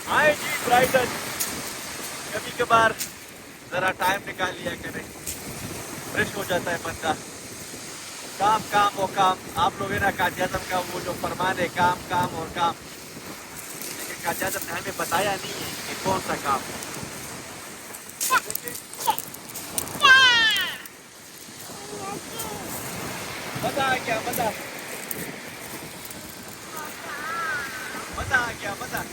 आए जी ब्राइडन, कभी कभार जरा टाइम निकाल लिया करें, फ्रेश हो जाता है बंदा। काम काम वो काम, आप लोग है ना काजियाजम का वो जो फरमान है काम काम और काम, लेकिन काजियाजम ने हमें बताया नहीं है कि कौन सा काम। मजा आ गया, मजा मजा आ गया, मजा।